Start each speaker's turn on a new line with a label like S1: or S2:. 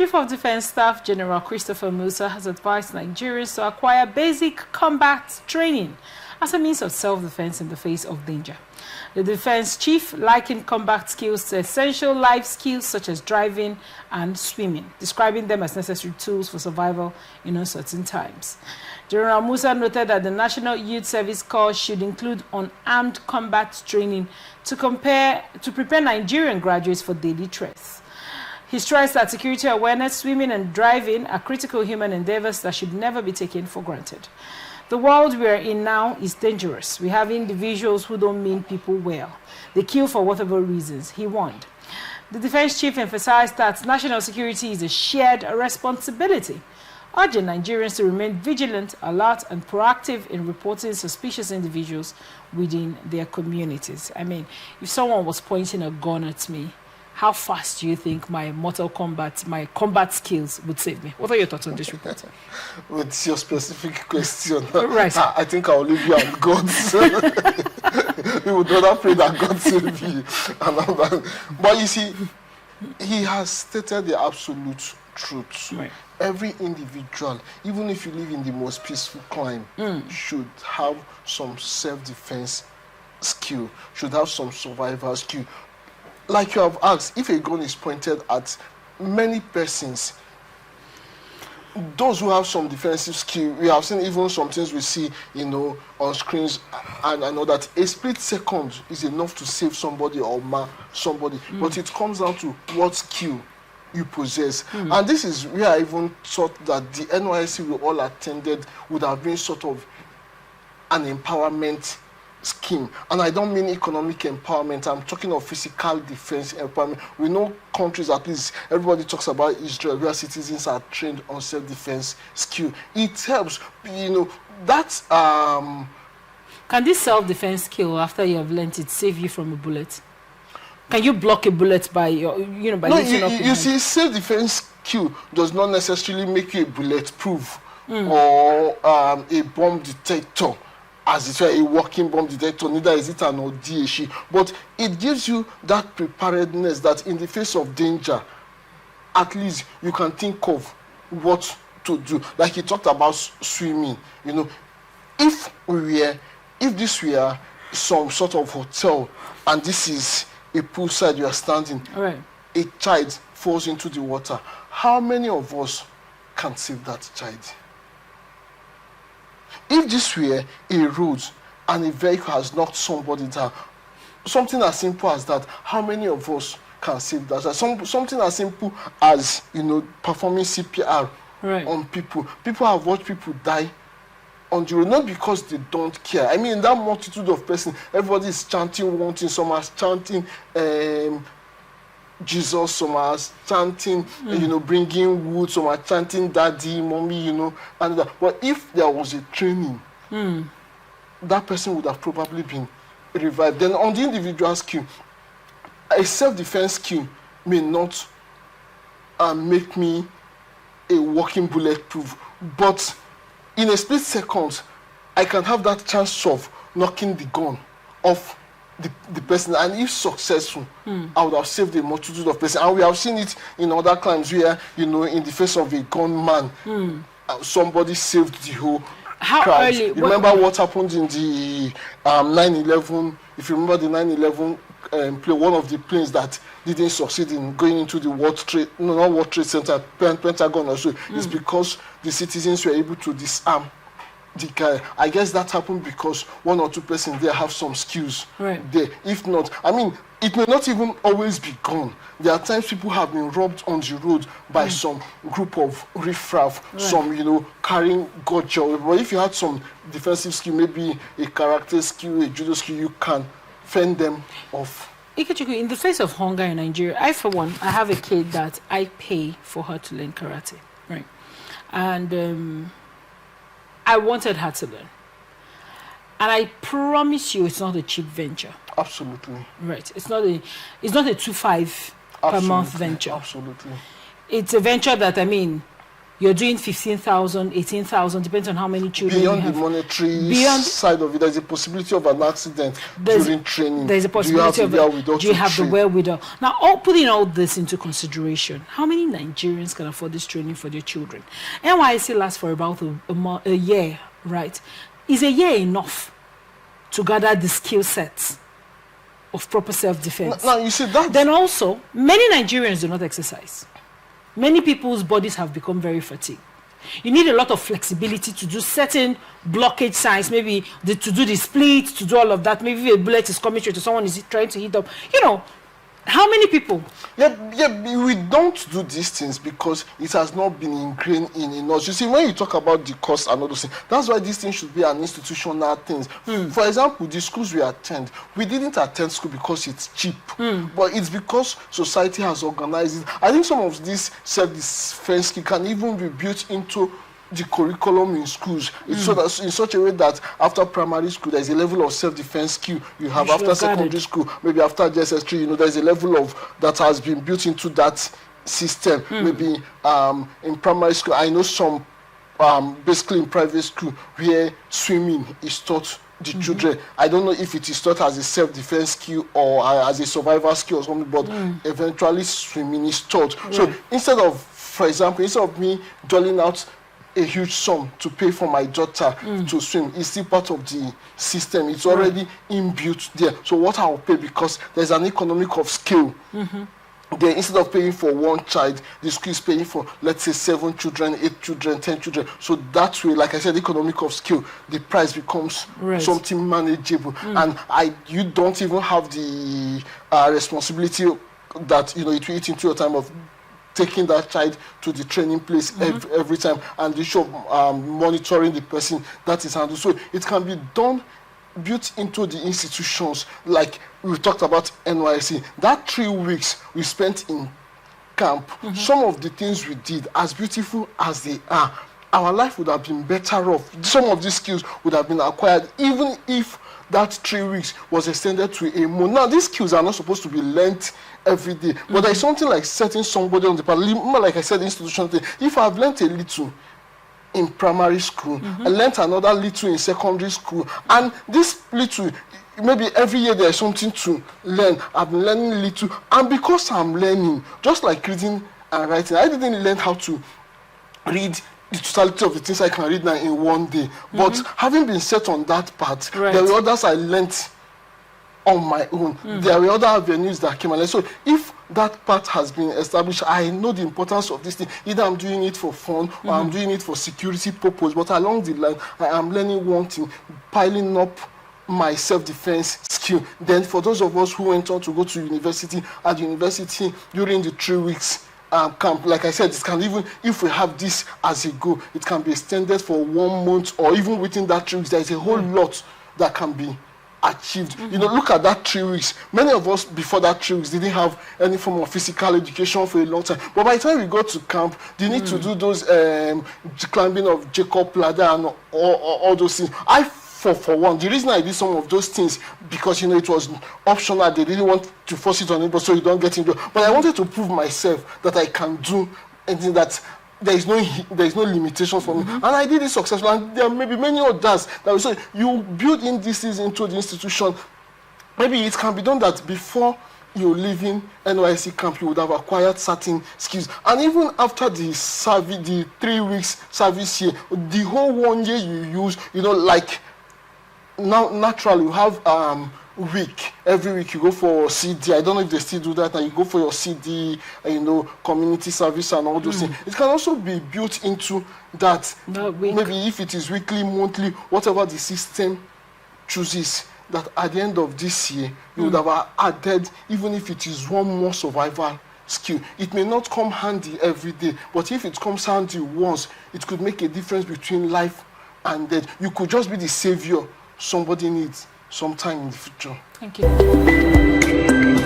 S1: Chief of Defense Staff General Christopher Musa has advised Nigerians to acquire basic combat training as a means of self-defense in the face of danger. The defense chief likened combat skills to essential life skills such as driving and swimming, describing them as necessary tools for survival in uncertain times. General Musa noted that the National Youth Service Corps should include unarmed combat training to prepare Nigerian graduates for daily threats. He stressed that security awareness, swimming and driving are critical human endeavors that should never be taken for granted. The world we are in now is dangerous. We have individuals who don't mean people well. They kill for whatever reasons, he warned. The defense chief emphasized that national security is a shared responsibility, urging Nigerians to remain vigilant, alert, and proactive in reporting suspicious individuals within their communities. I mean, if someone was pointing a gun at me, how fast do you think my combat skills would save me? What are your thoughts on this report?
S2: With your specific question,
S1: right.
S2: I think I'll leave you on God's. You would rather pray that God save you. But you see, he has stated the absolute truth.
S1: Right.
S2: Every individual, even if you live in the most peaceful clime, should have some self-defense skill, should have some survival skill. Like you have asked, if a gun is pointed at many persons, those who have some defensive skill, we have seen even some things we see, on screens, and I know that a split second is enough to save somebody or mar somebody. But it comes down to what skill you possess. And this is where I even thought that the NYSC we all attended would have been sort of an empowerment scheme. And I don't mean economic empowerment, I'm talking of physical defense empowerment. We know countries, at least everybody talks about Israel, where citizens are trained on self-defense skill. It helps, that's
S1: Can this self-defense skill, after you have learnt it, save you from a bullet? Can you block a bullet by by lifting up your hand?
S2: See, self-defense skill does not necessarily make you a bulletproof or a bomb detector, as it were, a working bomb detector. Neither is it an ODH, but it gives you that preparedness that in the face of danger, at least you can think of what to do. Like he talked about swimming. If this were some sort of hotel and this is a poolside, you are standing,
S1: right,
S2: a child falls into the water, how many of us can save that child? If this were a road and a vehicle has knocked somebody down, something as simple as that, how many of us can save that child? Something as simple as, performing CPR on people. People have watched people die on the road, not because they don't care. I mean, that multitude of persons, everybody is chanting one thing, some are chanting Jesus, some are chanting, bringing wood, some are chanting daddy, mommy, and that. But if there was a training, that person would have probably been revived. Then on the individual skill, a self-defense skill may not make me a walking bulletproof, but in a split second, I can have that chance of knocking the gun off the person, and if successful, I would have saved a multitude of persons. And we have seen it in other crimes where, in the face of a gunman, somebody saved the whole crowd.
S1: Early?
S2: Remember what happened in the 9/11? If you remember the 9/11 plane, one of the planes that didn't succeed in going into the World Trade Center, Pentagon or so, is because the citizens were able to disarm the guy. I guess that happened because one or two persons there have some skills there. If not, I mean, it may not even always be gone. There are times people have been robbed on the road by some group of riffraff, some, carrying gotcha. But if you had some defensive skill, maybe a character skill, a judo skill, you can fend them off.
S1: Ikechukwu, in the face of hunger in Nigeria, I have a kid that I pay for her to learn karate, right? And I wanted her to learn. And I promise you, it's not a cheap venture.
S2: Absolutely.
S1: Right. It's not a 2.5 per month venture.
S2: Absolutely.
S1: It's a venture that, you're doing 15,000, 18,000, depends on how many children
S2: beyond
S1: you have.
S2: The monetary side of it, there's a possibility of an accident during training.
S1: There's a possibility do you have the wherewithal? Now, putting all this into consideration, how many Nigerians can afford this training for their children? NYSC lasts for about a year, right? Is a year enough to gather the skill sets of proper self-defense?
S2: Now, you see that.
S1: Then also, many Nigerians do not exercise. Many people's bodies have become very fatigued. You need a lot of flexibility to do certain blockage signs, maybe to do the split, to do all of that. Maybe a bullet is coming straight to someone is trying to hit up. How many people?
S2: Yeah, we don't do these things because it has not been ingrained in us. You see, when you talk about the cost and all those things, that's why these things should be an institutional thing. For example, the schools we attend, we didn't attend school because it's cheap, but it's because society has organized it. I think some of this self-defense can even be built into the curriculum in schools. It's so that in such a way that after primary school there's a level of self-defense skill you have. After secondary school, maybe after JSS3, there's a level of that has been built into that system. Maybe in primary school, I know some basically in private school where swimming is taught the children. I don't know if it is taught as a self-defense skill or as a survival skill or something, but eventually swimming is taught. So instead of, for example, instead of me doling out a huge sum to pay for my daughter to swim, it's still part of the system. It's already inbuilt there. So what I'll pay, because there's an economic of scale. Then instead of paying for one child, the school is paying for, let's say, 7 children, 8 children, 10 children. So that way, like I said, economic of scale, the price becomes something manageable. And you don't even have the responsibility that it will eat into your time of taking that child to the training place every time, and the issue of monitoring the person that is handled. So it can be done, built into the institutions. Like we talked about NYSC, that 3 weeks we spent in camp, some of the things we did, as beautiful as they are, our life would have been better off. Some of these skills would have been acquired even if that 3 weeks was extended to a month. Now, these skills are not supposed to be learnt every day, but there's something like setting somebody on the path. Like I said, institutional thing. If I've learnt a little in primary school, I learnt another little in secondary school, and this little, maybe every year there's something to learn. I've been learning little, and because I'm learning, just like reading and writing, I didn't learn how to read the totality of the things I can read now in one day. But having been set on that path, there were others I learnt on my own. There were other avenues that came along. So if that path has been established, I know the importance of this thing. Either I'm doing it for fun or I'm doing it for security purpose. But along the line, I am learning one thing, piling up my self-defense skill. Then for those of us who went on to go to university, at university during the 3 weeks camp, like I said, it can even, if we have this as a goal, it can be extended for 1 month, or even within that 3 weeks. There is a whole lot that can be achieved. Look at that 3 weeks. Many of us before that 3 weeks didn't have any form of physical education for a long time. But by the time we go to camp, they need to do those climbing of Jacob ladder and all those things. For one, the reason I did some of those things, because it was optional. They didn't want to force it on it, but so you don't get into it. But I wanted to prove myself that I can do anything, that there is no limitation for me, and I did it successfully. And there may be many others that will say you build in this into the institution. Maybe it can be done that before you're leaving NYSC camp, you would have acquired certain skills, and even after the 3 weeks service year, the whole 1 year you use, like now naturally you have every week you go for CD. I don't know if they still do that now. You go for your CD, community service and all those things. It can also be built into that. Maybe if it is weekly, monthly, whatever the system chooses, that at the end of this year you would have added, even if it is one more survival skill. It may not come handy every day, but if it comes handy once, it could make a difference between life and death. You could just be the savior somebody needs sometime in the future.
S1: Thank you.